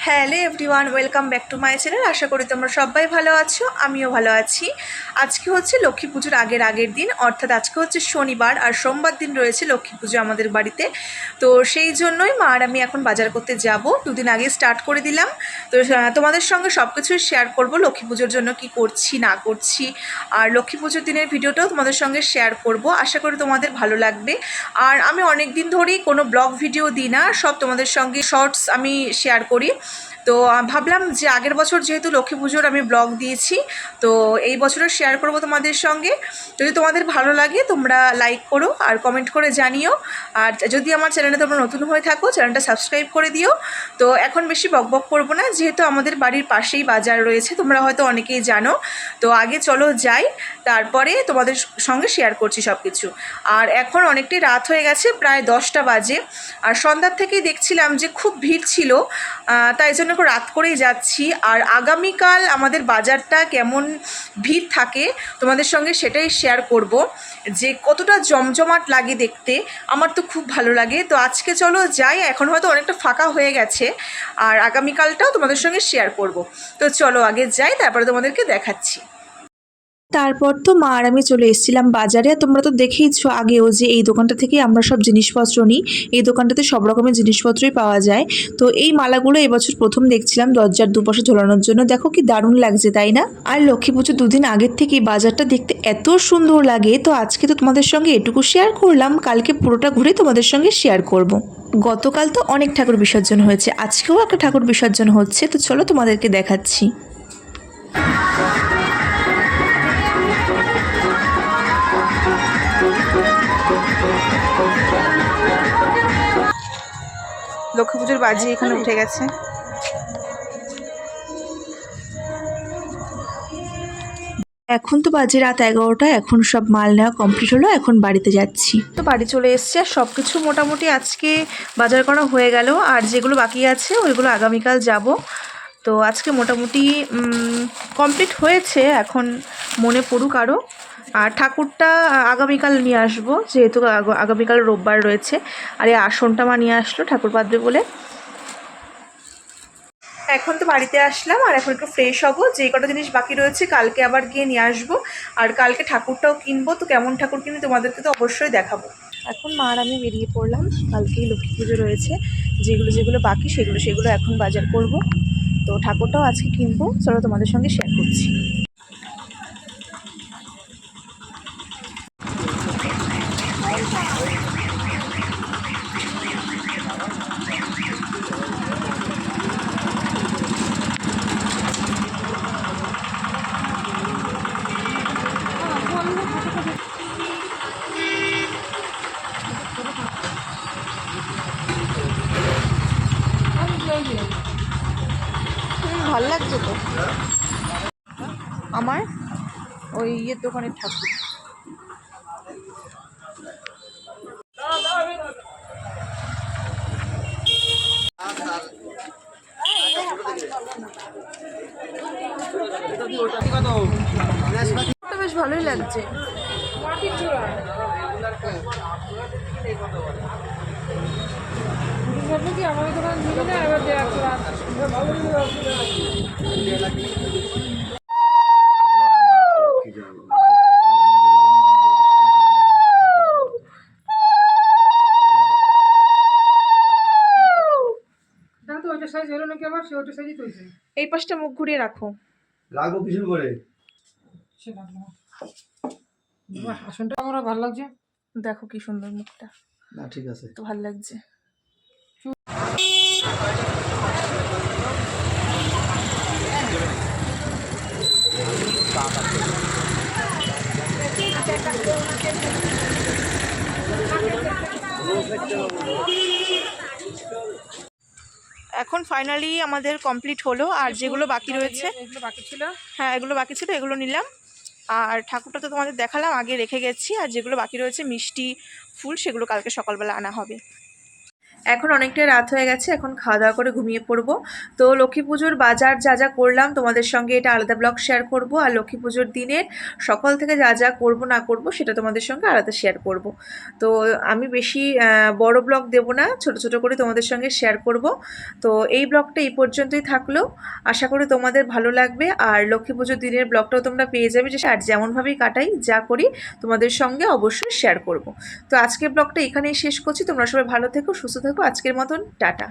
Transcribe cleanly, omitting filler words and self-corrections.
Hello everyone, welcome back to my channel. আশা করি তোমরা সবাই ভালো আছো, আমিও ভালো আছি। আজকে হচ্ছে লক্ষ্মী পুজোর আগের দিন, অর্থাৎ আজকে হচ্ছে শনিবার, আর সোমবার দিন রয়েছে লক্ষ্মী পুজো আমাদের বাড়িতে। তো সেই জন্যই মা আর আমি এখন বাজার করতে যাব, দুদিন আগে স্টার্ট করে দিলাম। তো তোমাদের সঙ্গে সব কিছুই শেয়ার করব, লক্ষ্মী পুজোর জন্য কি করছি না করছি, আর লক্ষ্মী পুজোর দিনের ভিডিওটাও তোমাদের সঙ্গে শেয়ার করব। আশা করি তোমাদের ভালো লাগবে। আর আমি অনেক দিন ধরেই কোনো ব্লগ ভিডিও দিই না, সব তোমাদের সঙ্গে শর্টস আমি শেয়ার করি। তো ভাবলাম যে আগের বছর যেহেতু লক্ষ্মী পুজোর আমি ব্লগ দিয়েছি, তো এই বছরও শেয়ার করব তোমাদের সঙ্গে। যদি তোমাদের ভালো লাগে তোমরা লাইক করো আর কমেন্ট করে জানিও। আর যদি আমার চ্যানেলে তোমরা নতুন হয়ে থাকো, চ্যানেলটা সাবস্ক্রাইব করে দিও। তো এখন বেশি বকবক করবো না, যেহেতু আমাদের বাড়ির পাশেই বাজার রয়েছে, তোমরা হয়তো অনেকেই জানো। তো আগে চলো যাই, তারপরে তোমাদের সঙ্গে শেয়ার করছি সব কিছু। আর এখন অনেকটাই রাত হয়ে গেছে, প্রায় 10টা বাজে। আর সন্ধ্যার থেকেই দেখছিলাম যে খুব ভিড় ছিল, তাই জন্য রাত করেই যাচ্ছি। আর আগামীকাল আমাদের বাজারটা কেমন ভিড় থাকে তোমাদের সঙ্গে সেটাই শেয়ার করব, যে কতটা জমজমাট লাগে দেখতে। আমার তো খুব ভালো লাগে। তো আজকে চলো যাই, এখন হয়তো অনেকটা ফাঁকা হয়ে গেছে, আর আগামীকালটাও তোমাদের সঙ্গে শেয়ার করব। তো চলো আগে যাই, তারপরে তোমাদেরকে দেখাচ্ছি। তারপর তো মা আর আমি চলে এসেছিলাম বাজারে। তোমরা তো দেখেইছো আগেও যে এই দোকানটা থেকে আমরা সব জিনিসপত্র নিই। এই দোকানটাতে সব রকমের জিনিসপত্রই পাওয়া যায়। তো এই মালাগুলো এবছর প্রথম দেখছিলাম দরজার দুপাশে ঝোলানোর জন্য। দেখো কি দারুণ লাগছে, তাই না? আর লক্ষ্মী পুজো দুদিন আগের থেকেই বাজারটা দেখতে এত সুন্দর লাগে। তো আজকে তো তোমাদের সঙ্গে এটুকু শেয়ার করলাম, কালকে পুরোটা ঘুরে তোমাদের সঙ্গে শেয়ার করব। গতকাল তো অনেক ঠাকুর বিসর্জন হয়েছে, আজকেও একটা ঠাকুর বিসর্জন হচ্ছে। তো চলো তোমাদেরকে দেখাচ্ছি। লক্ষ্মী পুজোর বাজি এখানে উঠে গেছে। এখন তো বাজে রাত 11টা, এখন সব মাল নেওয়া কমপ্লিট হলো, এখন বাড়িতে যাচ্ছি। তো বাড়ি চলে এসছে, আর সব কিছু মোটামুটি আজকে বাজার করা হয়ে গেল। আর যেগুলো বাকি আছে ওইগুলো আগামীকাল যাব। তো আজকে মোটামুটি কমপ্লিট হয়েছে, এখন মনে পড়ুক আরও। আর ঠাকুরটা আগামীকাল নিয়ে আসবো, যেহেতু আগামীকাল রোববার রয়েছে। আর এই আসনটা মা নিয়ে আসলো ঠাকুর পাতবে বলে। এখন তো বাড়িতে আসলাম, আর এখন একটু ফ্রেশ হবো। যে কটা জিনিস বাকি রয়েছে কালকে আবার গিয়ে নিয়ে আসবো। আর কালকে ঠাকুরটাও কিনবো, তো কেমন ঠাকুর কিনি তোমাদেরকে তো অবশ্যই দেখাবো। এখন মা আর আমি বেরিয়ে পড়লাম, কালকেই লক্ষ্মী পুজো রয়েছে। যেগুলো বাকি সেগুলো এখন বাজার করব। তো ঠাকুরটাও আজকে কিনবো, চলো তোমাদের সঙ্গে শেয়ার করছি। ভালো লাগছে তো আমার ওই ইয়ের দোকানের ঠাকুর। বেশ ভালোই লাগছে। এই পাশটা মুখ ঘুরিয়ে রাখো। রাখবো কিছু করে আসনটা আমার ভালো লাগছে। দেখো কি সুন্দর মুখটা। না ঠিক আছে, তো ভালো লাগছে। এখন ফাইনালি আমাদের কমপ্লিট হলো। আর যেগুলো বাকি রয়েছে, এগুলো বাকি ছিল। হ্যাঁ এগুলো বাকি ছিল, এগুলো নিলাম। আর ঠাকুরটা তো তোমাদের দেখালাম, আগে রেখে গেছি। আর যেগুলো বাকি রয়েছে মিষ্টি ফুল, সেগুলো কালকে সকালবেলা আনা হবে। এখন অনেকটা রাত হয়ে গেছে, এখন খাওয়া দাওয়া করে ঘুমিয়ে পড়বো। তো লক্ষ্মী পুজোর বাজার যা যা করলাম তোমাদের সঙ্গে এটা আলাদা ব্লগ শেয়ার করব, আর লক্ষ্মী পুজোর দিনের সকাল থেকে যা যা করব না করব সেটা তোমাদের সঙ্গে আলাদা শেয়ার করব। তো আমি বেশি বড় ব্লগ দেব না, ছোট ছোট করে তোমাদের সঙ্গে শেয়ার করব। তো এই ব্লগটা এই পর্যন্তই থাকলো, আশা করি তোমাদের ভালো লাগবে। আর লক্ষ্মী পুজোর দিনের ব্লগটাও তোমরা পেয়ে যাবে, যে আর যেমনভাবেই কাটাই যা করি তোমাদের সঙ্গে অবশ্যই শেয়ার করব। তো আজকের ব্লগটা এখানেই শেষ করছি, তোমরা সবাই ভালো থেকো, সুস্থ থেকো, আজকের মতন টাটা।